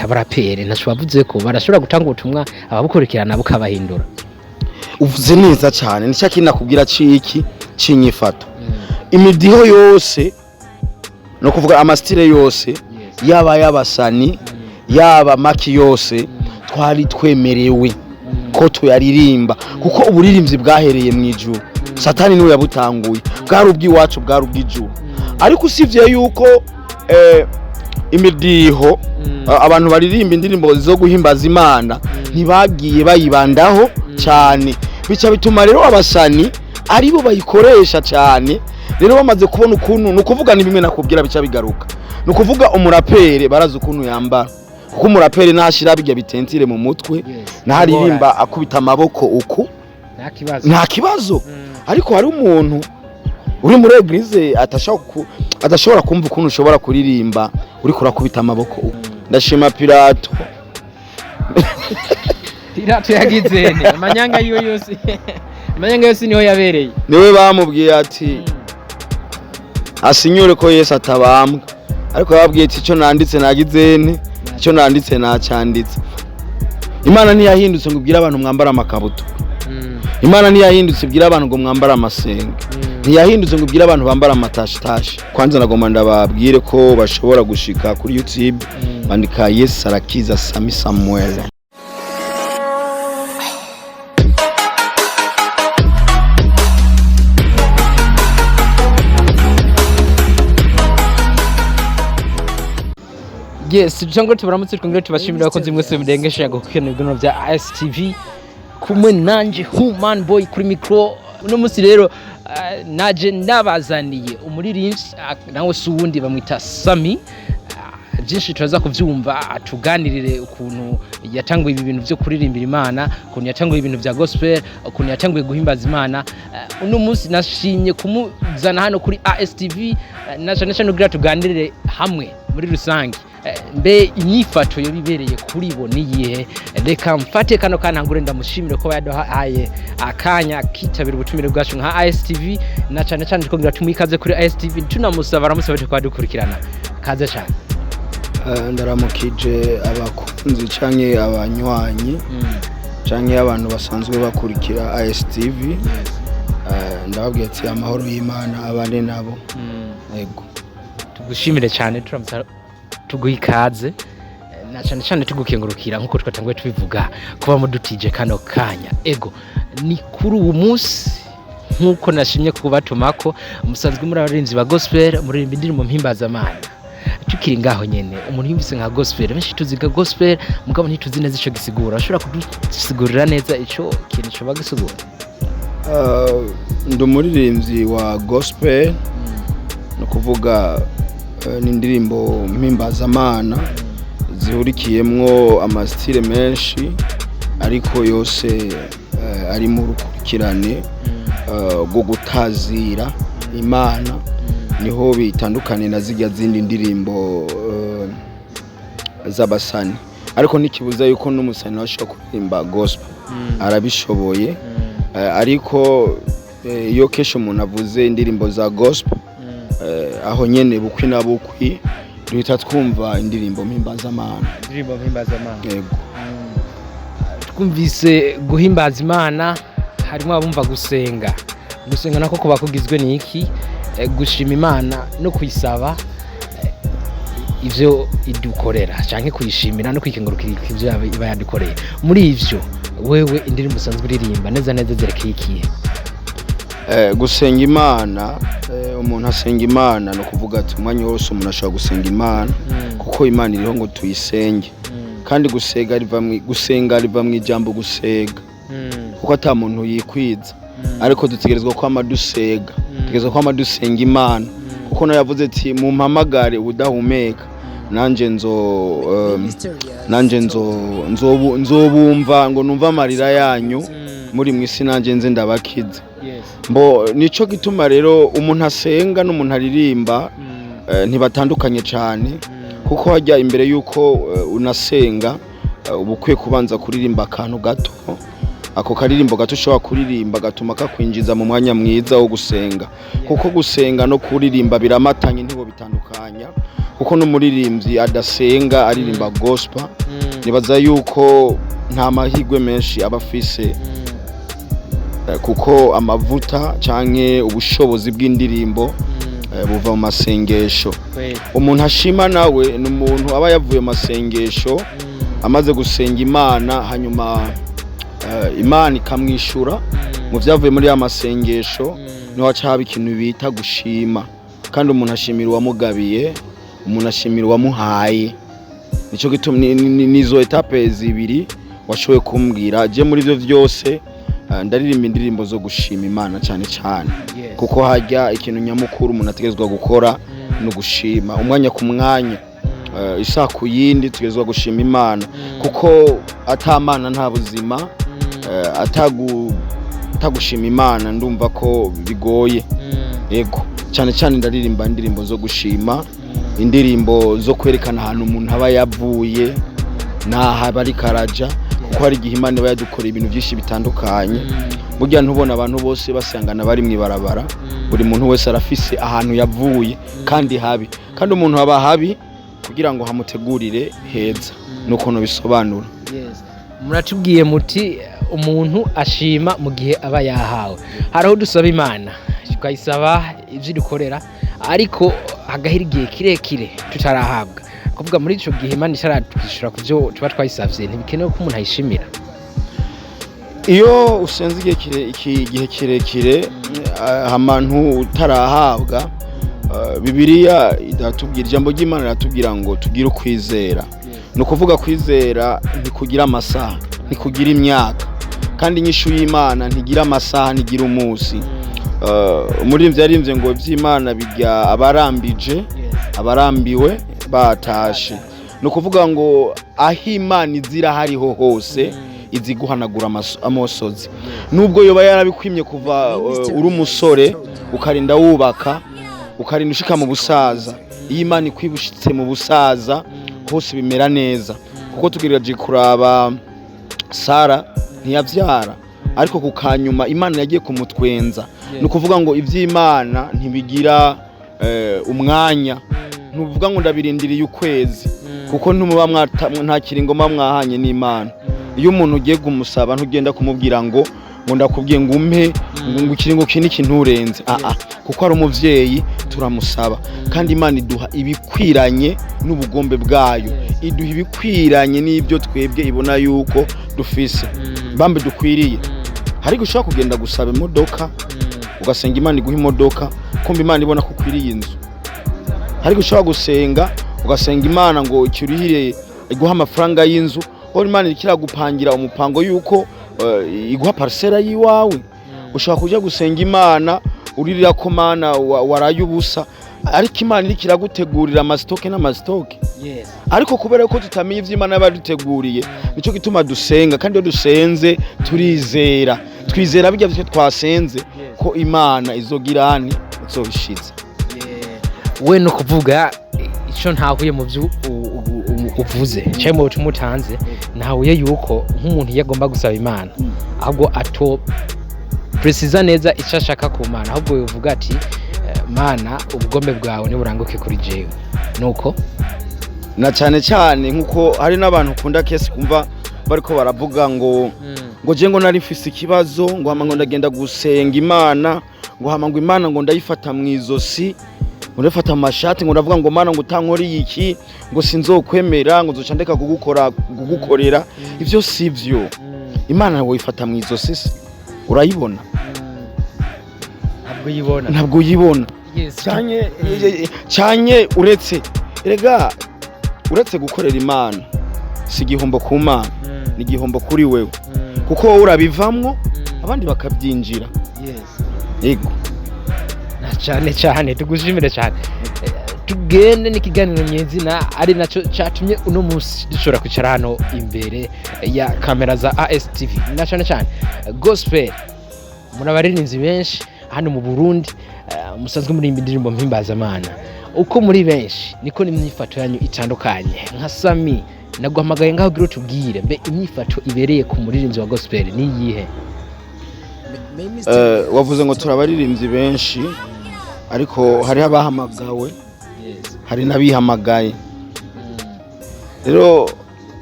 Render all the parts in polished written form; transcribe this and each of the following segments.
abaraperi ntaco bavuze ko barashobora gutanga ubutumwa ababukurikirana bukabahindura. Uvuze neza cyane nicyo kinakubwira ciki cinyifato. Imidiho yose no kuvuga amastile yose yaba yabasani yaba maki yose twari twemerewe ko tuyaririmba kuko uburirimvyi bwahereye mu ijuru. Satani niwe yabutanguye, bwari ubwiwacu bwari ubw'ijuru. Ariko usivye yuko imidiho abantu baririmba indirimbo zo guhimbaza Imana ntibagiye bayibandaho cyane, bica bituma rero abasani aribo bayikoresha cyane. Rero bamaze kubona ukuntu nukuvuga ni bimwe nakubwira bica bigaruka, nukuvuga umurapere barazi ukuntu yambara kuko umurapere nashira bijya bitentire mu mutwe ntaririmba akubita amaboko uku nta kibazo. Ariko hari umuntu uri muri eglise atashobora kumva ukuntu ushobora kuririmba uri kurakubita amaboko uku. Ndashima Pilato yagizene amanyanga yose niho yabereye, niwe bamubwiye ati asinyure ko Yesu atabambwa, ariko yababwiye ati icyo nanditse nagizene, icyo nanditse nacyanditse. Imana ntiyahindutse ngo ubwire abantu mwambara amakabutura, Imana ntiyahindutse ubwire abantu ngo mwambara amasenga, ntiyahindutse ngo ubwire abantu bambara amatashitashi. Kwanza nagomba ndababwire ko bashobora gushika kuri YouTube bandika Yesu arakiza Sami Samuel. Yes, jango tubaramutse twongere tubashimira abakunzi mwese mudengesha gukina ibiganiro bya ISTV kumwe nanje human boy kuri micro. Uno munsi rero naje nabazaniye umuririmvyi nawe suwundi bamwita Sami. Byinshi turaza kuvyumva atuganirire ukuntu yatanguye ibi bintu byo kuririmbira Imana, ukuntu yatanguye ibintu bya gospel, ukuntu yatanguye guhimbaza Imana. Uno munsi nashimye kumuzana hano kuri ISTV naje nugira tuganirire hamwe muri rusange. Mbe inyifato yo bibereye kuri bo niyihe? Reka mfate kano kanangure ndamushimire ko yaduhaye akanya kitabira ubutumire bwacu nka ISTV na cyane cyane twongira tumwikaze kuri ISTV tunamusaba aramusaba ko dukurikirana kaze cyane. Ndaramukije abakunzi canke abanywanyi canke abantu basanzwe bakurikira ISTV. Ndababwiye ati amahoro y'Imana abane nabo. Yego tugushimire cyane tuguhikaze na cyane cyane tugukengurukira nkuko twatanguye tubivuga kuba mudutije kano kanya. Ego ni kuri uwo munsi nkuko nashimye kubatumako musanzwe muri abarinzi ba gospel muririmba indirimbo mpimbaza Imana. Tukiri ngaho nyene umuntu yumvise nka gospel benshi tuziga gospel mugabo ntituzi neza ico gisigura. Ashobora kudusigurira neza ico kintu cyo bagisigura? Ndo muririmvyi wa gospel no kuvuga n'indirimbo mpimbaza Imana zihurikiyemwo amastile menshi ariko yose ari mu rukurikirane go gutazira Imana. Niho bitandukanye na zijya zindi ndirimbo z'abasani, ariko nikibuza yuko n'umusani washaka kuririmba gospel arabishoboye. Ariko iyo kesho umuntu avuze indirimbo za gospel aho nyene bukwi na bukwi duhita twumva indirimbo mpimbaza Imana. Yego twumvise guhimbaza Imana harimo abumva gusenga nako kuba kugizwe n'iki? Gushima Imana no kuyisaba ivyo idukorera canke kuyishimira no kwikengurukira ivyo iba yadukoreye. Muri ivyo wewe indirimbo usanzwe uririmba neza zerekeye ikihe? Gusenga Imana, umuntu asenga Imana no kuvuga ati umwanya wose umuntu ashobora gusenga Imana kuko Imana iriho ngo tuyisenge. Kandi gusenga riva mu ijambo gusega kuko ata muntu yikwiza, ariko dutegerezwa ko amadusega, dutegerezwa ko amadusenga Imana kuko no yavuze ati mumpamagare udahumeka nanje nzobumva ngo numva amarira yanyu muri mwisi nanje nze ndabakiza. Mbo nico gituma rero umuntu asenga n'umuntu aririmba ntibatandukanye cyane kuko hajya imbere yuko unasenga ubukwiye kubanza kuririmba akantu gato. Ako karirimbo gato ushobora kuririmba gatuma kakwinjiza mu mwanya mwiza wo gusenga kuko gusenga no kuririmba biramatanye ntibo bitandukanya kuko n'umuririmvyi adasenga aririmba gospel nibaza yuko nta mahirwe menshi abafise kuko amavuta canke ubushobozi bw'indirimbo buva mu masengesho. Umuntu ashima nawe ni umuntu aba yavuye mu masengesho amaze gusenga Imana, hanyuma Imana ikamwishura mu vyavuye muri ya masengesho, niho haca haba ikintu bita gushima, kandi umuntu ashimira uwamugabiye, umuntu ashimira uwamuhaye. Nico gituma nizo etape zibiri washoboye kumbwira. Je muri ivyo vyose ndaririmba indirimbo zo gushima Imana cyane cyane, kuko hajya ikintu nyamukuru umuntu ategezwa gukora no gushima umwanya ku mwanya, isa ku yindi tugezwa gushima Imana, kuko atamana nta buzima, atagushima Imana ndumva ko bigoye. Yego cyane cyane ndaririmba indirimbo zo gushima, indirimbo zo kwerekana ahantu umuntu aba yavuye naho aba ari karaja, kuko hari igihe Imana iba yadukora ibintu byinshi bitandukanye. Burya ntubona abantu bose basangana bari mwibarabara, buri muntu wese arafise ahantu yavuye kandi habi, kandi umuntu aba habi kugira ngo hamutegurire heza, nuko no bisobanura. Muratubwiye muti umuntu ashima mu gihe aba yahawe. Haraho dusaba Imana tukayisaba ivyo dukorera, ariko hagahira igihe kirekire tutarahabwa, kuvuga muri ico gihe Imana isharatwishura kuvyo tuba twayisavye, ntibikenewe ko umuntu ayishimira. Iyo usenze igihe kirekire ahantu utarahabwa, Bibiliya idatubwira, ijambo ry'Imana iratubwira ngo tugire ukwizera. No kuvuga kwizera ntikugira amasaha, ntikugira imyaka, kandi inyishu y'Imana ntigira amasaha, ntigira umunsi. Umuririmvyi yarimvye ngo ivy'Imana bijya abarambije, abarambiwe batashe. No kuvuga ngo aho Imana izira hariho hose izi guhanagura amosozi. Nubwo yoba yarabikwimye kuva uri umusore ukarinda wubaka, ukarinda ushika mu busaza, iyo Imana ikwibushitse mu busaza hose bimera neza. Kuko tugerageje kuraba Sara ntiyavyara, ariko kukanyuma Imana yagiye kumutwenza. No kuvuga ngo ivy'Imana ntibigira umwanya, ntuvuga ngo ndabirindiriye ukwezi, kuko ntumuba nta kiringo mwahanye n'Imana. Iyo umuntu ugiye kumusaba ntugenda kumubwira ngo ndakubwiye ngo umpe ngo ikiringo kini kinturenze, kuko ari umuvyeyi turamusaba, kandi Imana iduha ibikwiranye n'ubugombe bwayo, iduha ibikwiranye n'ibyo twebwe ibona yuko dufise bambe dukwiriye. Hari gushaka kugenda gusaba imodoka ugasenga Imana iguha imodoka, kumva Imana ibona ko ukwiriye inzu. Hari gushaka gusenga ugasenga Imana ngo icyurihire iguha amafaranga y'inzu, aho Imana ikira gupangira umupango yuko iguha parcela yiwawe. Ushaka kujya gusenga Imana uririra ko Mana waraye ubusa, ariko Imana ikira gutegurira amastoke n'amastoke. Ariko kubera ko tutamenye ivy'Imana yabaduteguriye, nico gituma dusenga, kandi iyo dusenze turizera, twizera bijya byo twasenze ko Imana izogirani izobishiza. We no kuvuga ico ntahuye mu byo uvuze cyo mu tumutanze, ntahuye yuko nk'umuntu yagomba gusaba Imana ahubwo ato precisa neza icyo ashaka ku Mana, ahubwo yovuga ati Mana ubugombe bwawe ni buranguke kuri jewe. Nuko na cyane cyane nkuko hari n'abantu kunda kesi kumva bariko baravuga ngo je ngo nari mfise ikibazo, ngo hama ngo ndagenda gusenga Imana, ngo hama ngo Imana ngo ndayifata mwizosi, ngo ndafata amashati, ngo ndavuga ngo Mana ngo utankori iki, ngo sinzokwemera, ngo zoca ndeka kugukorera. Ivyo sivyo. Imana ngo ifata mwizosi, urayibona? Ntabwo uyibona. Cyanye uretse gukorera Imana si igihombo ku Mana, ni igihombo kuri wewe, kuko wowe urabivamwo abandi bakabyinjira. Yego cyane tugushimire cyane. Tugende n'ikiganiro nyezina ari naco cyatumye uno munsi dushobora kwicara hano imbere ya kamera za ASTV. Na cyane gospel murabaririmvyi benshi hano mu Burundi, musanzwe muri indirimbo mpimbazamana. Uko muri benshi niko n'imyifato yanyu itandukanye. Nka Sami naguhamagaye ngaho gira tubwire mbe imyifato ibereye ku muririmvyi wa gospel ni yihe? Wavuze ngo turabaririmbyi benshi, ariko hari abahamagawe, hari n'abihamagaye. Rero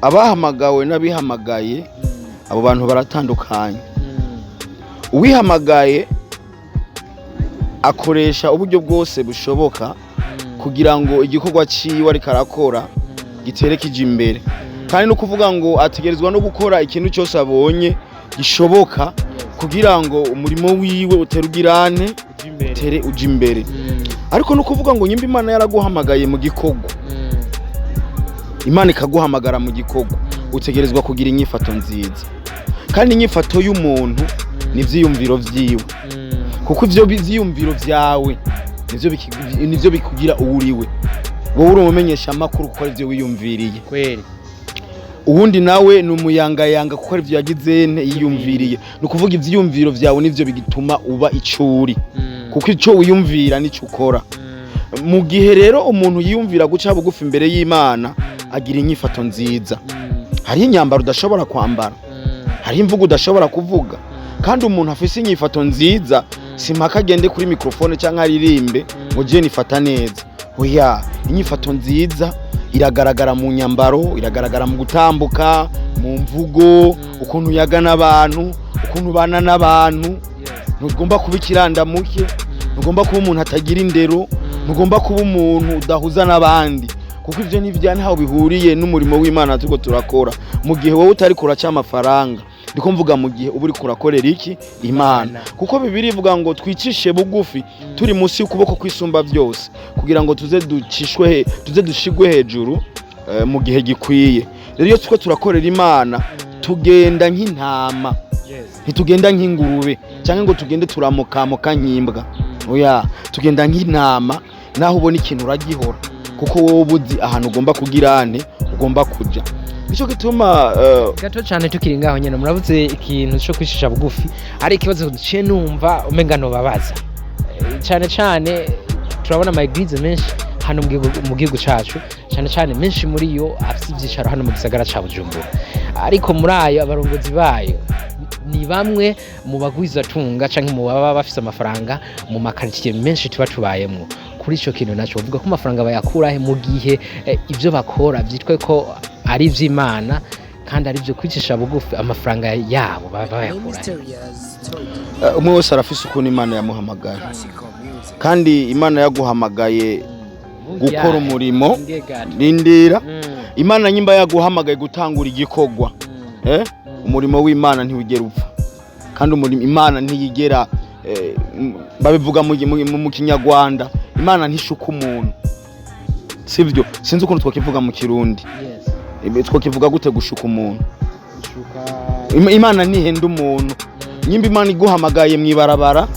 abahamagawe n'abihamagaye abo bantu baratandukanye. Uwihamagaye akoresha uburyo bwose bushoboka kugira ngo igikorwa ciwe ariko arakora gitere kije imbere, kandi no kuvuga ngo ategerezwa no gukora ikintu cyose abonye gishoboka kugira ngo umurimo wiwe uterugirane utere uje imbere. Ariko no kuvuga ngo nyimba Imana yaraguhamagaye mu gikorwa, Imana ikaguhamagara mu gikorwa, utegerezwa kugira inyifato nziza, kandi inyifato y'umuntu ni ivyiyumviro vyiwe, kuko ivyo vyiyumviro vyawe nivyo bikugira uwuriwe. Wowe uri umumenyesha amakuru kuko ari ivyo wiyumviriye kweri, uwundi nawe ni umuyangayanga kuko ari ivyo yagize yiyumviriye. Ni ukuvuga ivyiyumviro vyawe nivyo bigituma uba icuri, kuko ico wiyumvira nico ukora. Mu gihe rero umuntu yiyumvira guca bugufi imbere y'Imana agira inyifato nziza. Hari inyambaro udashobora kwambara, hari imvugo udashobora kuvuga, kandi umuntu afise inyifato nziza simpaka agende kuri mikrofone cyangwa aririmbe ngo je nifata neza. Oya, inyifato nziza iragaragara mu nyambaro, iragaragara mu gutambuka, mu mvugo, ukuntu yaga n'abantu, ukuntu bana n'abantu. Ntugomba kuba ikirandamuke, ntugomba kuba umuntu atagira indero, ntugomba kuba umuntu udahuza n'abandi, kuko ivyo n'ivyane hawo bihuriye n'umurimo w'Imana turiko turakora. Mu gihe wowe utari kuraca amafaranga, ndiko mvuga mu gihe uba uri kurakorera iki Imana, kuko Bibiliya ivuga ngo twicishe bugufi turi munsi y'ukuboko kwisumba byose kugira ngo tuze dushigwe hejuru mu gihe gikwiye. Rero iyo tuko turakorera Imana tugenda nk'intama, ntitugenda nk'ingurube cyangwa ngo tugende turamukamuka nk'imbwa. Oya, tugenda nk'intama, naho ubona ikintu uragihora, kuko wowe ubuzi ahantu ugomba kugirane ugomba kuja. Nico gituma gato cyane tukiri ngaho nyene murabuze ikintu cyo kwishisha bugufi, ari ikibazo duciye numva umenga no babaza cyane cyane. Turabona ama eglise menshi hano mu gihugu cacu, cyane cyane menshi muri yo afite ibyicaro hano mu gisagara ca Bujumbura, ariko muri ayo abarongozi bayo ni bamwe mu bagwiza tunga canke mu baba bafise amafaranga mu makaritiye menshi tuba tubayemwo. Kuri ico kintu naco uvuga ko amafaranga bayakurahe mu gihe ivyo bakora byitwe ko ari ivy'Imana kandi ari byo kwicisha bugufi, amafaranga yabo bayakurahe? Umwe wese arafise ukuntu Imana yamuhamagaye, kandi Imana yaguhamagaye gukora umurimo. Rindira, Imana nyimba yaguhamagaye gutangura igikorwa, umurimo w'Imana ntiwigera upfa, kandi umurimo Imana ntiyigera babivuga mu Kinyarwanda, Imana ntishuka umuntu, sivyo? Sinzi ukuntu twakivuga mu Kirundi. Twakivuga gute gushuka umuntu? Imana ntihenda umuntu. Nyimba Imana iguhamagaye mwibarabara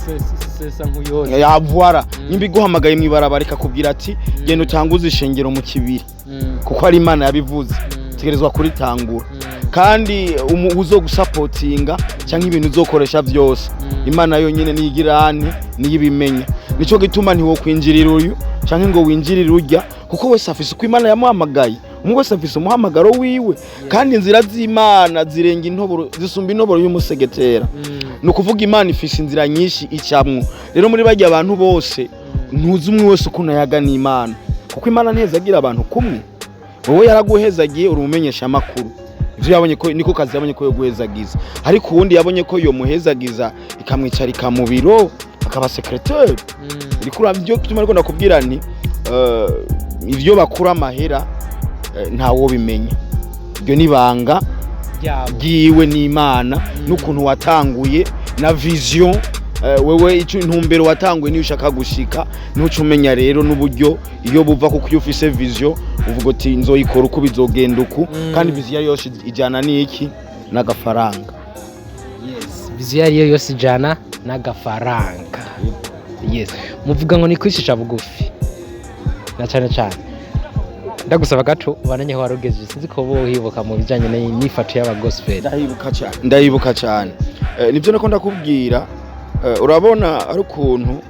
yavwara, nyimba iguhamagaye mwibarabara ikakubwira ati genda utanguze ishengero mu kibiri, kuko ari Imana yabivuze, tegerezwa kuritangura. Kandi uzo gusapotinga cyangwa ibintu uzokoresha byose, Imana yonyine niyigirane niyibimenya. Nico gituma ntiwo kwinjirira uyu cyangwa ngo winjirire urya, kuko wese afise uko Imana yamuhamagaye. Umwe wese afise umuhamagaro wiwe, kandi inzira z'Imana zirenga intoboro, zisumba intoboro y'umusegetera. No kuvuga Imana ifise inzira nyinshi icamwo. Rero muri bajya abantu bose ntuzi umwe wese ukuntu yagana Imana, kuko Imana ntezagira abantu kumwe. Wowe yaraguhezagiye uri umumenyesha amakuru, ivyo yabonye ko niko kazi yabonye ko yo guhezagiza, ariko uwundi yabonye ko yo muhezagiza ikamwicarika mu biro akaba secrétaire. Irikura byo kituma ariko ndakubwira nti ivyo bakura amahera ntawo bimenya. Ibyo nibanga giwe n'Imana n'ukuntu watanguye na vision. Wewe icyo intumbero watanguye niyo ushaka gushika, n'uco umenya rero n'uburyo iyo buva kuko iyo ufise vision uvuga ati nzoyikora uko bizogenda uku, kandi vision yose ijana n'iki n'agafaranga. Yes, vision yose ijana n'agafaranga. Yes, muvuga ngo ni kwishisha bugufi na cyane cyane. Ndagusaba gato bananye warogeje, sinzi ko bo hibuka mu bijanye n'imyifato y'aba gospel. Ndahibuka cyane. Nivyo nako ndakubwira. Urabona ari ukuntu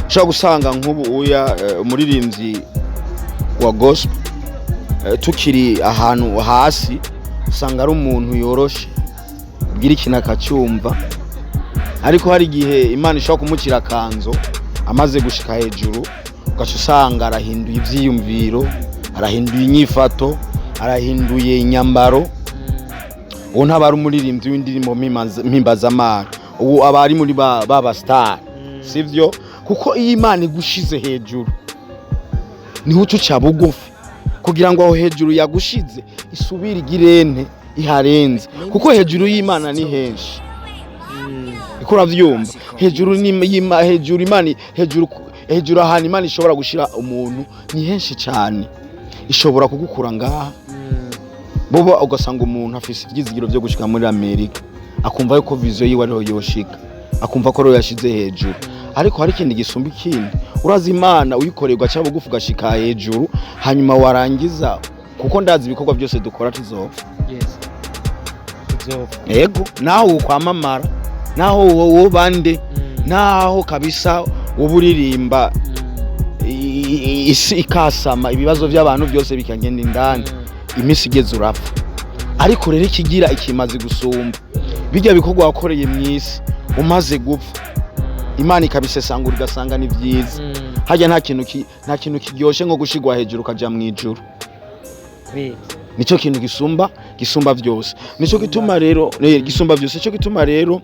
ushobora gusanga nk'ubu uya umuririmvyi wa gospel tukiri ahantu hasi, usanga ari umuntu yoroshe ubwira ikintu akacyumva, ariko hari igihe Imana ishobora kumukira kanzo amaze gushika hejuru ugaca usanga arahinduye ivyiyumviro, arahinduye inyifato, arahinduye inyambaro. Uwo ntabari umuririmvyi w'indirimbo mpimbazamana, ubu aba ari muri baba star, sivyo? Kuko iyo Imana igushize hejuru niho uca bugufi kugira ngo aho hejuru yagushize isubire igirente iharenze, kuko hejuru y'Imana ni henshi. Iko uravyumva, hejuru Imana hejuru ahantu Imana ishobora gushira umuntu ni henshi cyane. Ishobora kugukura ngaha bobo ugasanga umuntu afise ivyizigiro byo gushika muri Amerika, akumva yuko vision yiwe ariho yoshika, akumva ko ro yashize hejuru. Ariko hari ikindi gisumba ikindi, urazi Imana uyikorerwa cya bugufu gashika hejuru, hanyuma warangiza, kuko ndazi ibikorwa byose dukora tuzopfa. Yego, naho ukwamamara, naho wowe bande, naho kabisa uburirimba isi ikasama, ibibazo by'abantu byose bikagenda indani, imisi igeze urapfa. Ariko rero ikigira ikimaze gusumba bijya bikorwa wakoreye mwisi umaze gupfa, Imana ikabisesangura igasanga ni byiza. Hajya nta kintu kiryoshe nko gushigwa hejuru kaja mu ijuru. Nico kintu gisumba byose. Nico gituma rero gisumba byose. Nico gituma rero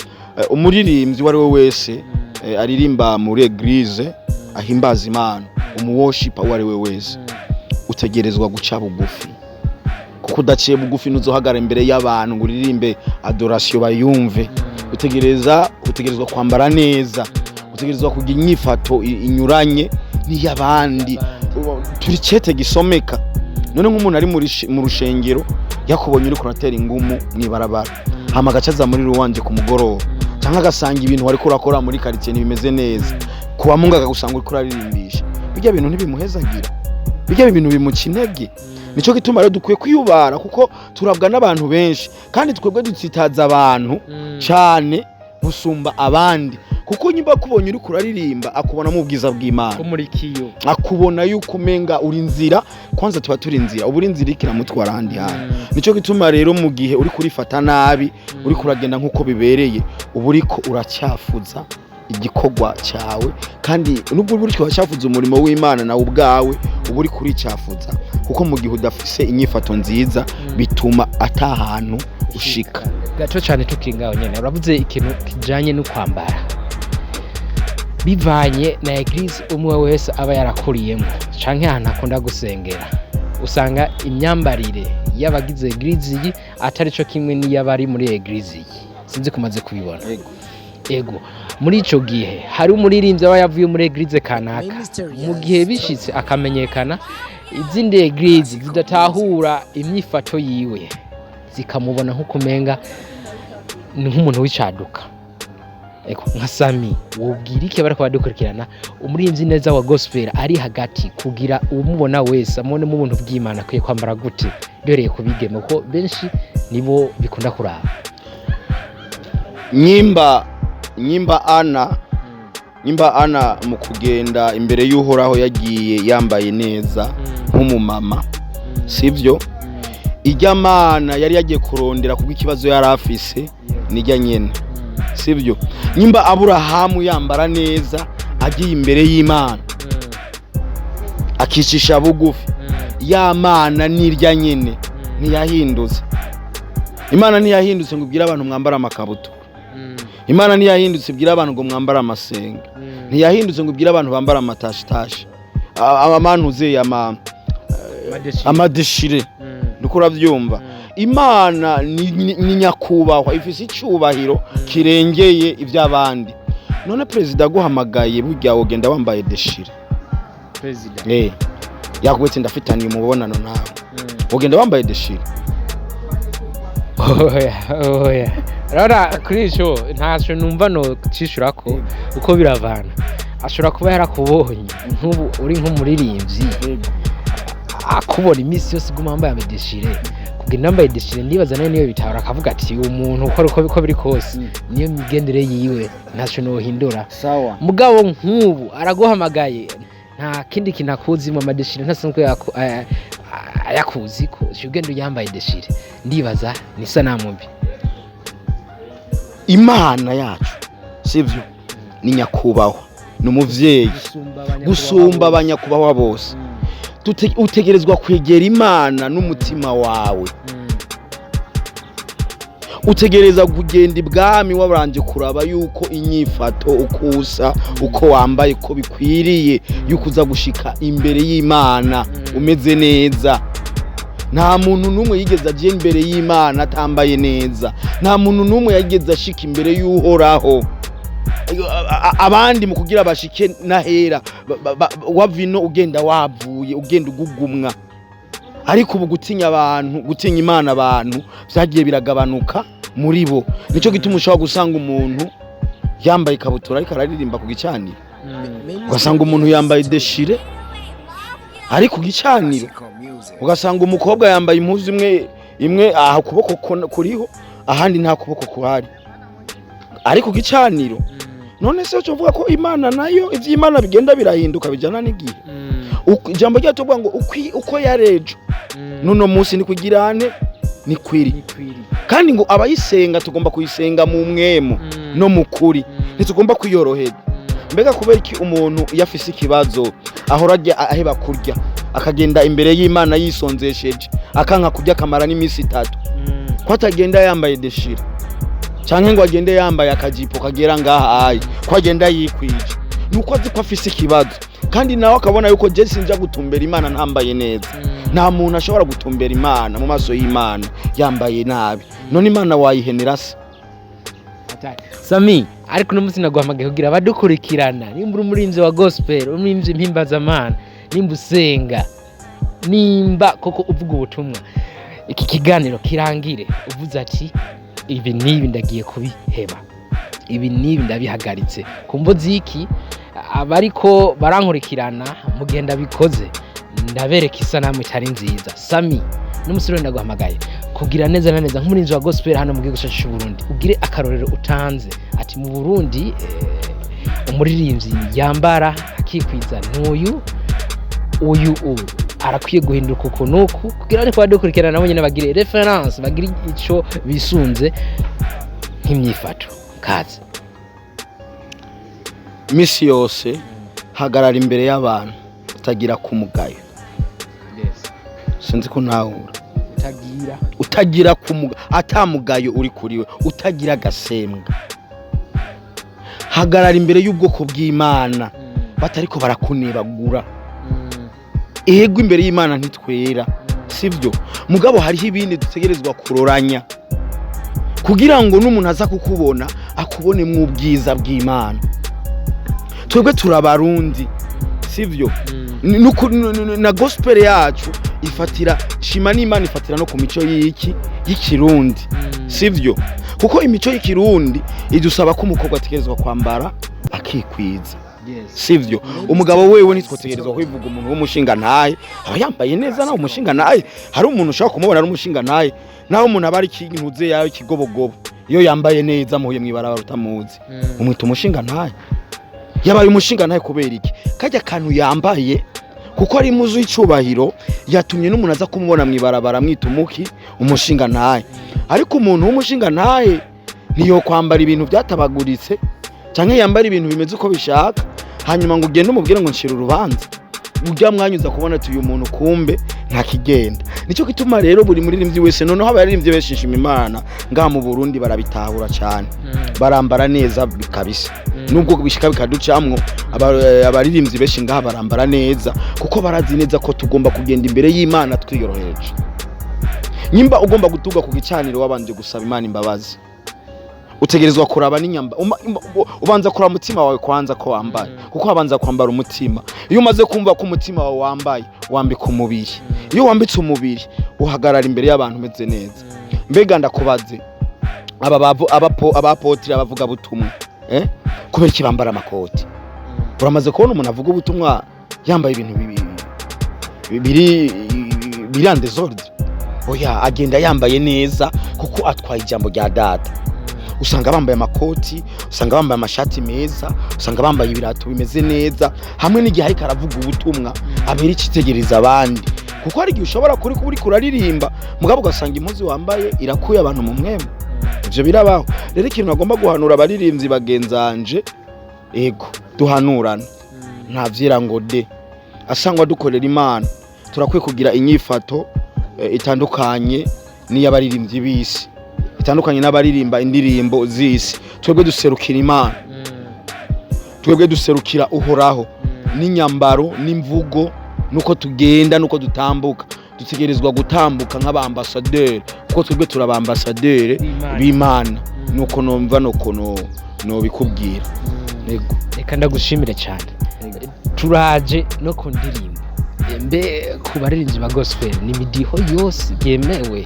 umuririmvyi wari we wese aririmba muri eglise ahimbaza Imana, umuworshipa wari we wese utegerezwa guca bugufi. Kuko udaciye bugufi nuzohagara imbere y'abantu ngo uririmbe adoration bayumve. Utegerezwa kwambara neza, utegerezwa kugira inyifato inyuranye n'iyabandi. Turi cete gisomeka. None nk'umuntu ari mu rushengero yakubonye uri kuratera ingumu mwibarabara, hama gacaza muri ruwanje ku mugoroba, cyangwa agasanga ibintu wari kurakora muri quartier ntibimeze neza, kuba munga akagusanga uri kuraririmbisha, bijya bintu ntibimuhezagira, bijya bintu bimucinege. Nico gituma rero dukwiye kwiyubara, kuko turabwa n'abantu benshi, kandi twebwe dutsitaza abantu cyane gusumba abandi. Kuko nyimba kubonye uri kuraririmba akubona mu bwiza bw'Imana, umurikiyo akubona yuko umenga uri nzira, kwanza tuba turi nzira, uburi nzira ikiramutwara handi hano. Nico gituma rero mu gihe uri kurifata nabi, uri kuragenda nkuko bibereye, uburiko uracyafuza igikorwa cyawe, kandi nubwo uri cyafuza umurimo w'Imana nawe ubwawe uburi kuri cyafuza. Kuko mu gihe udafise inyifato nziza bituma atahantu ushika. Gato cyane tukingaho nyene uravuze ikintu kijanye no kwambara, bivanye na eglise umwe wese aba yarakuriyemo canke ahantu akunda gusengera. Usanga imyambarire y'abagize eglise yi atari cyo kimwe n'iyabari muri eglise yi. Sinzi kumaze kubibona. Ego muri ico gihe hari umuririmvyi aba yavuye muri eglise kanaka, mu gihe bishitse akamenyekana, izindi eglise zidatahura imyifato yiwe, zikamubona nk'ukumenga ni nk'umuntu w'icaduka. Eko nka Sami wobwira iki barako badukurikirana umuririmvyi neza wa gospel ari hagati kugira umubona wese amone mu buntu bw'Imana kwiye kwambara gute bereye kubigeme ko benshi nibo bikunda kuraba. Nyimba Ana mu kugenda imbere y'uhoraho yagiye yambaye neza nk'umumama, sivyo? Ijya Mana yari yagiye kurondera kubwo ikibazo yari afise nijya nyene, sivyo? Nyimba Aburahamu yambara neza agiye imbere y'Imana akicisha bugufi, ya Mana nirya nyene ntiyahindutse. Imana ntiyahindutse ngo ubwire abantu mwambara amakabutura. Imana ntiyahindutse ubwire abantu ngo mwambara amasenga. Ntiyahindutse ngo ubwire abantu bambara amatashitashi, amanuze amadeshire. Nuko uravyumva. Imana ni nyakubahwa, ifise icubahiro kirengeye ivy'abandi. None president aguhamagaye burya wogenda wambaye deshire. President yakubetse ndafitaniye umubonano nawe, wogenda wambaye deshire. Oya rara kuri ico ntaco numva no cishurako uko biravana. Ashobora kuba yarakubonye nk'ubu uri nk'umuririmvyi, akubona imisi yose guma ambaye amedeshire, kugira nambaye deshire ndibaza nayo niyo bitahura akavuga ati umuntu uko biri kose niyo migendere yiwe ntaco no hindura. Sawa. Mugabo nk'ubu araguhamagaye nta kindi kinakuzi mu madeshire ntasanzwe yakuzi ko ugenda yambaye deshire, ndibaza ni sanamu mbi. Imana yacu sivyo ni nyakubahwa, n'umuvyeyi gusumba abanyakubahwa bose. Utegerezwa kwegera Imana n'umutima wawe, utegereza kugenda ibwami wabranje kuraba yuko inyifato ukusa uko wambaye ko bikwiriye yuko uza gushika imbere y'Imana umeze neza. Nta muntu numwe yigeze aje imbere y'Imana atambaye neza, nta muntu numwe yigeze ashika imbere y'Uhoraho. Abandi mu kugira bashike nahera wavino ugenda wavuye ugenda ugugumwa, ariko ubu gutinya Imana abantu vyagiye biragabanuka muri bo. Nico gituma ushobora gusanga umuntu yambaye ikabutura ariko araririmba ku gicaniro, ugasanga umuntu yambaye deshire ari ku gicaniro, ugasanga umukobwa yambaye impuzu imwe aha kuboko kuriho ahandi nta kuboko kuhari ari ku gicaniro. None se cyo vuga ko Imana nayo ivy'Imana bigenda birahinduka bijana n'igihe. Ijambo ryacu tuvuga ngo uko yarejo nuno munsi ni kugirane ni kwiri, kandi ngo abayisenga tugomba kuyisenga mu mwemo no mukuri, ntitugomba kwiyorohera. Mbega kubera iki umuntu yafise ikibazo ahora aheba kurya akagenda imbere y'Imana yisonzesheje akanka kurya kamara n'imisi 3 ko atagenda yambaye deshira canke ngo agende yambaye akajipo kagera ngaha ayi ko agenda yikwije? Nuko azi ko afise ikibazo, kandi nawe akabona yuko je sinja gutumbera Imana ntambaye neza. Nta muntu ashobora gutumbera Imana mu maso y'Imana yambaye nabi. None Imana wayihenera se? Sami, ariko no musi naguhamagaye kugira abadukurikirana, nimba umuririmvyi wa gospel, umuririmvyi mpimbazamana, nimba usenga, nimba koko uvuga ubutumwa, iki kiganiro kirangire uvuze ati ibi nibi ndagiye kubiheba, ibi nibi ndabihagaritse. Kumvo ziki abariko barankurikirana mugenda bikoze ndabereka isanamu itari nziza. Sami, n'umusore ndaguhamagaye kugira neza na neza nk'umurinzi wa gospel hano mu gihugu cyacu cy'u Burundi, ugire akarorero utanze ati mu Burundi umuririmvyi yambara akikwiza n'uyu arakwiye guhinduka uko nuko kugira ngo badukurikirana nabo nyene bagire reference, bagire ico bisunze nk'imyifato. Kaze misi yose hagarara imbere y'abantu utagira kumugayo. Sinzi ko ntahura utagira atamugayo uri kuriwe, utagira gasembwa. Hagarara imbere y'ubwoko bw'Imana batariko barakunebagura. Ego imbere y'Imana ntitwera, sivyo? Mugabo hariho ibindi dutegerezwa kuroranya kugira ngo n'umuntu aza kukubona akubone mu bwiza bw'Imana. Twebwe turabarundi, sivyo? Na gospel yacu ifatira shima n'Imana ifatira no ku mico y'ikirundi, sivyo? Kuko imico y'ikirundi idusaba ko umukobwa ategerezwa kwambara akikwiza, sivyo? Umugabo wewe nitwotegerezwa kwivuga umuntu w'umushinga ntaye aba yambaye neza, naho umushinga ntaye hari umuntu ushaka kumubona ari umushinga ntaye, naho umuntu abari kintuze yawe kigobogobo iyo yambaye neza muhuye mwibarabara utamuzi umwita umushinga ntaye. Yabaye umushinga ntaye kubera iki? Kajya kantu yambaye kuko ari muzu y'icubahiro yatumye n'umuntu aza kumubona mwibarabara mwita umushinga ntaye. Ariko umuntu w'umushinga ntaye niyo kwambara ibintu byatabaguritse canke yambara ibintu bimeze uko bishaka hanyuma ngo ugende umubwire ngo nshira urubanza, ujya mwanyuza kubona ati uyu muntu kumbe nta kigenda. Nico gituma rero buri muririmvyi wese noneho abaririmbyi beshishima Imana ngaha mu Burundi barabitahura cyane, barambara neza bikabisa. Nubwo bishika bikaducamwo abaririmbyi beshi ngaha barambara neza kuko barazi neza ko tugomba kugenda imbere y'Imana twiyoroheje. Nyimba ugomba gutuga ku gicaniro wabanje gusaba Imana imbabazi, utegerezwa kuraba n'inyamba, ubanza kuraba umutima wawe kwanza ko wambaye, kuko abanza kwambara umutima. Iyo umaze kumva ko umutima wawe wambaye wambika umubiri, iyo wambitse umubiri uhagarara imbere y'abantu umeze neza. Mbega ndakubaze abapotiri abavuga butumwa kubera iki bambara amakoti? Uramaze kubona umuntu avuga ubutumwa yambaye ibintu biri en désordre? Oya, agenda yambaye neza kuko atwaye ijambo rya data. Usanga bambaye amakoti, usanga bambaye amashati meza, usanga bambaye ibirato bimeze neza, hamwe n'igihe ariko aravuga ubutumwa abera ikitegereza abandi. Kuko hari igihe ushobora kuri kuraririmba mugabo ugasanga impuzu wambaye irakuye abantu mu mwema. Ivyo birabaho. Rero ikintu agomba guhanura abaririmbyi bagenzanje, ego duhanurana nta vyira ngo de asangwa dukorera Imana turakwiye kugira inyifato itandukanye n'iy'abaririmbyi bisi itandukanye n'abaririmba indirimbo zisi twebwe duserukira Imana twebwe duserukira uhoraho n'inyambaro n'imvugo nuko tugenda nuko dutambuka dutegerezwa gutambuka nk'abambasaderi kuko twebwe turabambasaderi b'Imana nuko numva no bikubwira yego reka ndagushimire cyane turaje no ku ndirimbo mbe ku baririmbyi ba gospel n'imidiho yose yemewe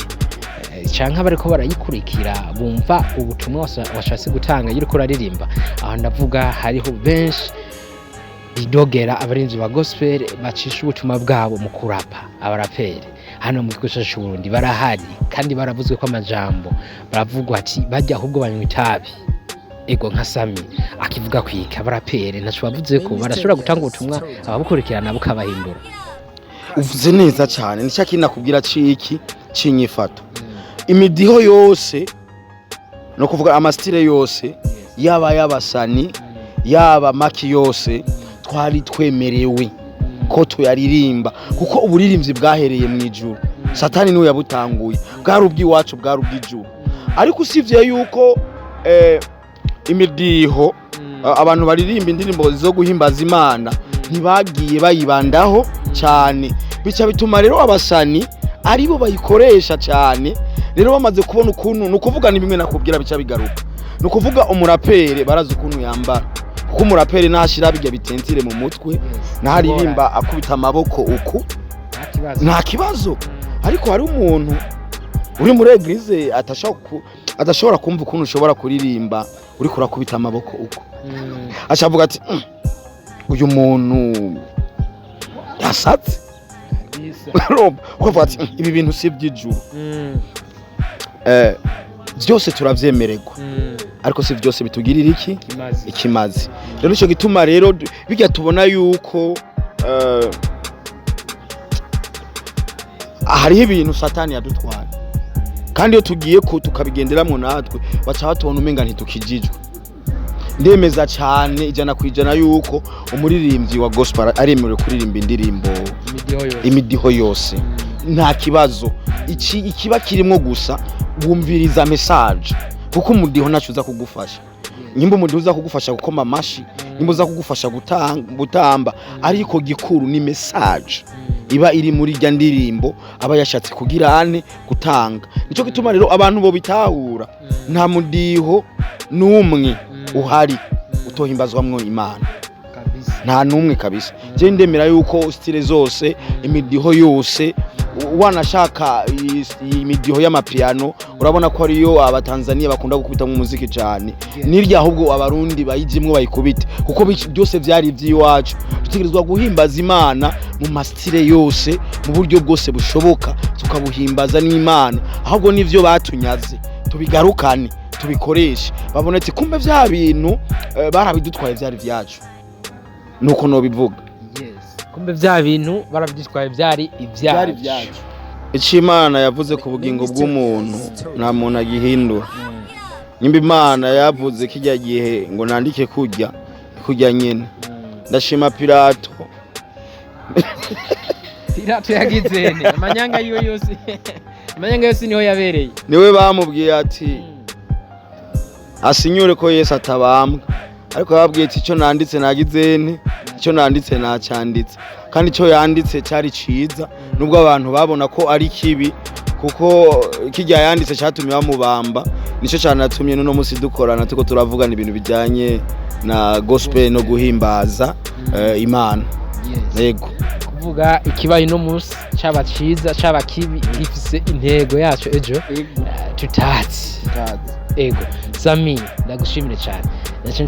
canke abariko barayikurikira bumva ubutumwa washatse gutanga yuriko uraririmba aho ndavuga hariho benshi bidogera abaririmbyi ba gospel bacisha ubutumwa bwabo mu kurapa abaraperi hano mu gihugu cyacu Burundi barahari kandi baravuzwe ko amajambo baravugwa ati bajya ahubwo banywa itabi ego nka Sami akivuga kwika abaraperi naco bavuze ko barashobora gutanga ubutumwa ababukurikirana bukabahindura uvuze neza cyane nicyo kinakubwira ciki cinyifato imidiho yose no kuvuga amastile yose yaba yabasani yaba maki yose twari twemerewe ko tuyaririmba kuko uburirimbyi bwahereye mu ijuru satani niwe yabutanguye bwari ubw'iwacu bwari ubw'ijuru ariko usivye yuko imidiho abantu baririmba indirimbo zo guhimbaza Imana ntibagiye bayibandaho cyane bica bituma rero abasani aribo bayikoresha cyane rero bamaze kubona ukuntu nukuvuga ni bimwe nakubwira bica bigaruka nukuvuga umurapere barazi ukuntu yambara kuko umurapere nashira bijya bitentire mu mutwe naharirimba akubita amaboko uku nta kibazo ariko hari umuntu uri muri eglise atashobora kumva ukuntu ushobora kuririmba uri kurakubita amaboko uku acavuga ati uyu muntu yasatse kuvuga ati ibi bintu si by'ijuru byose turavyemererwa ariko si byose bitugirira iki ikimazi rero cyo gituma rero bijya tubona yuko hariho ibintu satani yadutwara kandi iyo tugiye ko tukabigenderamo natwe baca batubona umenga ntitukijijwe ndemeza cyane ijana kwijana yuko umuririmvyi wa gospel aremerewe kuririmba indirimbo imidiho yose nta kibazo ikiba kirimo gusa wumviriza message kuko umudiho nacu uza kugufasha nyimbo umudiho uza kugufasha gukoma amashi nyimbo uza kugufasha gutamba ariko gikuru ni message iba iri muri rya ndirimbo aba yashatse kugira ane gutanga nico gituma rero abantu bo bitahura nta mudiho numwe uhari utohimbazwamwo Imana nta numwe kabisa je ndemera yuko style zose imidiho yose wanashaka imidiho y'amapiano urabona ko ariyo abatanzania bakunda gukubita mu muziki cyane nirya ahubwo abarundi bayijimwe bayikubite kuko byose byari iby'iwacu tutegerezwa guhimbaza Imana mu mastile yose mu buryo bwose bushoboka tukabuhimbaza n'Imana ahubwo nivyo batunyaze tubigarukane tubikoreshe babonetse kumbe vya bintu barabidutwaye byari byacu nuko no bivuga kumbe vya bintu barabyitwaye byari ibyacu Imana yavuze ku bugingo bw'umuntu nta muntu agihindura nyimba Imana yavuze kijya gihe ngo nandike kujya nyene ndashima Pilato yagizene amanyanga yose niho yabereye niwe bamubwiye ati asinyure ko Yesu atabambwa ariko babwiye ati icyo nanditse nagizene icyo nanditse nacyanditse kandi icyo yanditse cyari ciza nubwo abantu babona ko ari kibi kuko kijya yanditse cyatumye bamubamba nico cyane natumye no musi dukorana tuko turavugana ibintu bijyanye na gospel no guhimbaza Imana yego kuvuga ikibaye no musi cyaba ciza cyaba kibi gifise intego yacu ejo tutazi ego Sami ndagushimire cyane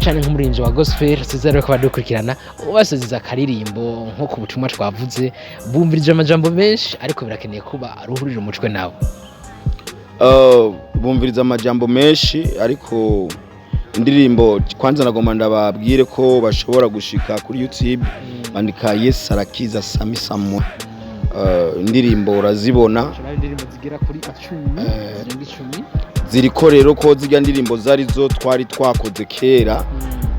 cyane nk'umurinzi wa gospel sizere ko badukurikirana ubasezeza karirimbo nko ku butumwa twavuze bumvirije amajambo menshi ariko birakeneye kuba ruhurira umutwe nawe bumviriza amajambo menshi ariko indirimbo kwanza nagomba ndababwire ko bashobora gushika kuri YouTube bandika Yes Arakiza Sami Samuel indirimbo urazibona indirimbo zigera kuri 10 ziriko rero ko zijya ndirimbo zari zo twari twakoze kera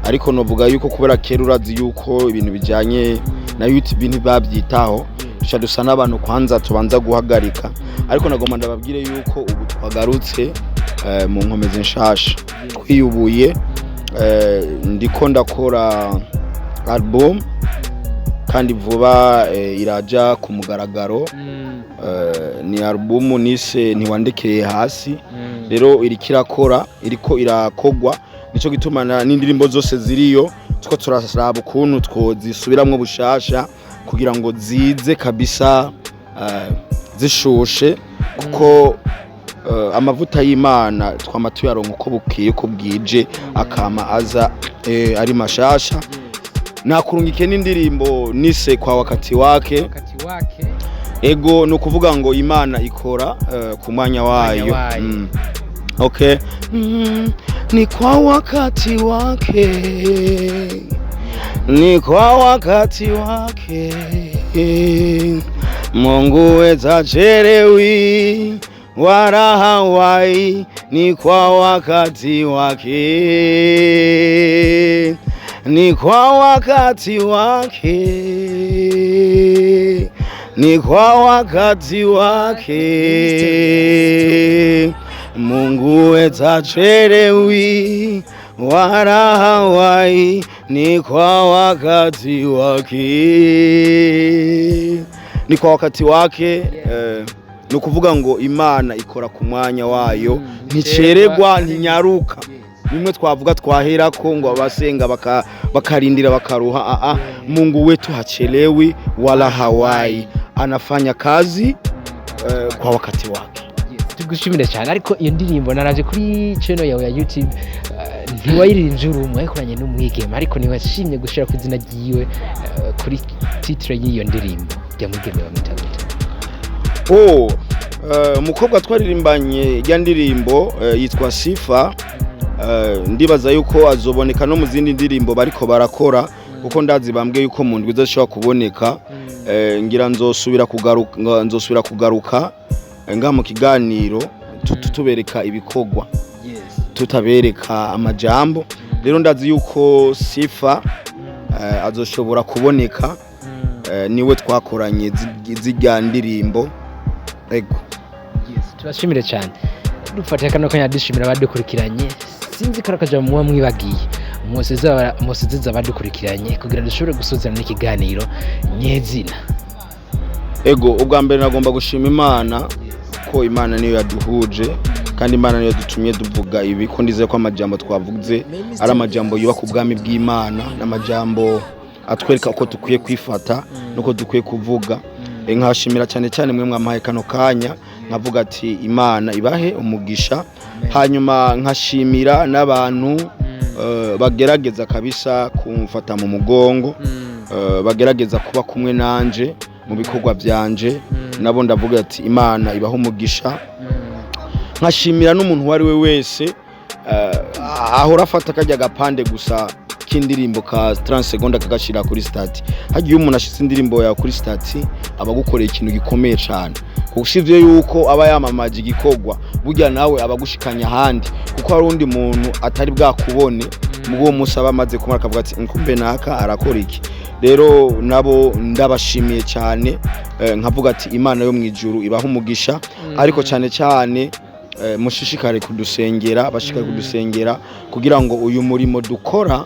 ariko novuga yuko kubera kera urazi yuko ibintu bijanye na YouTube ntibabyitaho duca dusa n'abantu kwanza tubanza guhagarika, ariko nagomba ndababwire yuko ubu twagarutse mu nkomezi nshasha twiyubuye. Ndiko ndakora album kandi vuba iraja ku mugaragaro. Ni album nise ntiwandekeye hasi, rero iriko irakogwa, nico gituma n'indirimbo zose ziriyo tuko turasaba ukuntu twozisubiramwo bushasha kugira ngo zize kabisa zishushe, kuko amavuta y'Imana twama tuyaronka uko bukiye ko bwije akama aza ari mashasha. Nakurungike n'indirimbo nise kwa wakati wake. Ego no kuvuga ngo Imana ikora ku mwanya wayo. Okay. Ni kwa wakati wake, ni kwa wakati wake, Mungu hachelewi wala hawai, ni kwa wakati wake, ni kwa wakati wake, ni kwa wakati wake, Mungu hachelewi wala hawai, ni kwa wakati wake. Ni kwa wakati wake. No kuvuga ngo Imana ikora ku mwanya wayo, nticeregwa ntinyaruka. Bimwe twavuga twahera ko ngo abasenga bakarindira bakaruha. Mungu wetu hachelewi wala hawai, anafanya kazi kwa wakati wake. Tugushimire cyane. Ariko iyo ndirimbo naraje kuri channel yawe ya YouTube, ntiwayiririnje urumwe yakoranye n'umwigeme, ariko niwashimye gushira ku izina ryiwe kuri titre y'iyo ndirimbo ya mwigeme wa Mitabita. Umukobwa twaririmbanye ya ndirimbo yitwa Sifa. Ndibaza yuko azoboneka no mu zindi ndirimbo bariko barakora, kuko ndazi bambwe yuko mu ndwi zashobora kuboneka. Ngira nzosubira kugaruka nga mu kiganiro tubereka ibikogwa, tutabereka amajambo. Rero ndazi yuko Sifa azoshobora kuboneka, niwe twakoranye z'ijya ndirimbo. Ego. Turashimire cyane. Dufata kano kanya dushimira abadukurikiranye. Sinzi karakaja muwa mwibagiye musezeza abadukurikiranye kugira dushobore gusozera n'ikiganiro nyezina. Ego, ubwa mbere nagomba gushima Imana ko Imana niyo yaduhuje, kandi Imana niyo yadutumye duvuga ibi, ko ndize ko amajambo twavuze ari amajambo yuba ku bwami bw'Imana, n'amajambo atwereka uko dukwiye kwifata nuko dukwiye kuvuga. Nkashimira cyane cyane mwe mwamaye kano kanya, nkavuga ati Imana ibahe umugisha. Hanyuma nkashimira n'abantu bagerageza kabisa kumfata mu mugongo, bagerageza kuba kumwe nanje mu bikorwa byanje, nabo ndavuga ati Imana ibahe umugisha. Nkashimira n'umuntu wari we wese ahora afata kajya gapande gusa k'indirimbo ka 30 secondes kagashira kuri stati. Hagiye umuntu ashitse indirimbo ya kuri stati abagukoreye ikintu gikomeye cyane, kuko yuko aba yamamaje igikogwa burya nawe abagushikanya handi, kuko hari undi muntu atari bwakubone mu bwo musaba amaze kumara akavuga ati nkumbe naka arakora iki. Rero nabo ndabashimiye cyane, nkavuga ati Imana yo mwijuru ibaha umugisha. Ariko cyane cyane mushishikare kudusengera, bashikare kudusengera kugira ngo uyu murimo dukora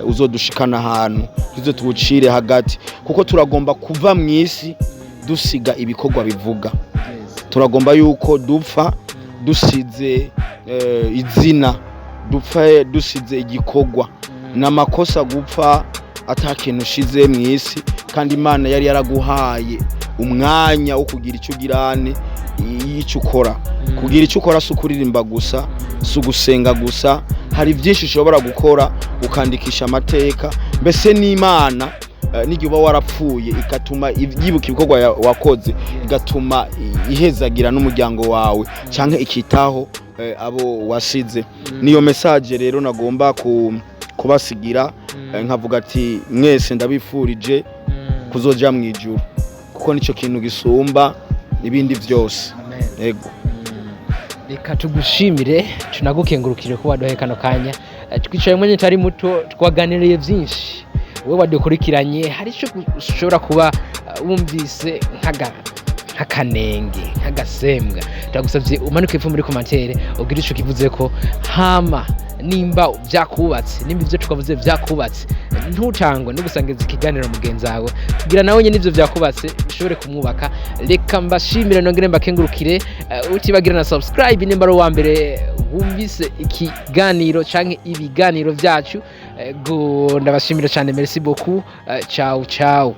uzodushikana ahantu, tuze tuwucire hagati, kuko turagomba kuva mu isi dusiga ibikorwa bivuga. Turagomba yuko dupfa dusize izina, dupfa dusize igikorwa. Namakosa gupfa atakintu ushize mu isi, kandi Imana yari yaraguhaye umwanya wo kugira icyo girane icyo ukora. Kugira icyo ukora si ukuririmba gusa, si ugusenga gusa, hari byinshi ushobora gukora, ukandikisha amateka. Mbese n'Imana n'igihe uba warapfuye igatuma yibuka ibikorwa wakoze, igatuma ihezagira n'umuryango wawe cyangwa ikitaho abo wasize. Niyo message rero nagomba kubasigira, nkavuga ati mwese ndabifurije kuzoja mu ijuru, kuko nico kintu gisumba ibindi byose. Ego. Reka tugushimire, tunagukengurukire ko waduhaye kano kanya twicaye umwanya utari muto twaganiriye byinshi. Wowe wadukurikiranye hari icyo ushobora kuba wumvise nk'akanenge nk'agasembwa, turagusabye umanuke epfo muri commentaire ubwire icyo kivuze ko hama nimba byakubatse, nimba ibyo twavuze byakubatse, ntutangwe no gusangiza ikiganiro mugenzi wawe kugira nawe nyine ibyo byakubatse bishobore kumwubaka. Reka mbashimire nongere mbakengurukire, utibagira na subscribe nimba ari uwa mbere wumvise ikiganiro canke ibiganiro byacu. Ndabashimira cyane, merci beaucoup, ciao ciao.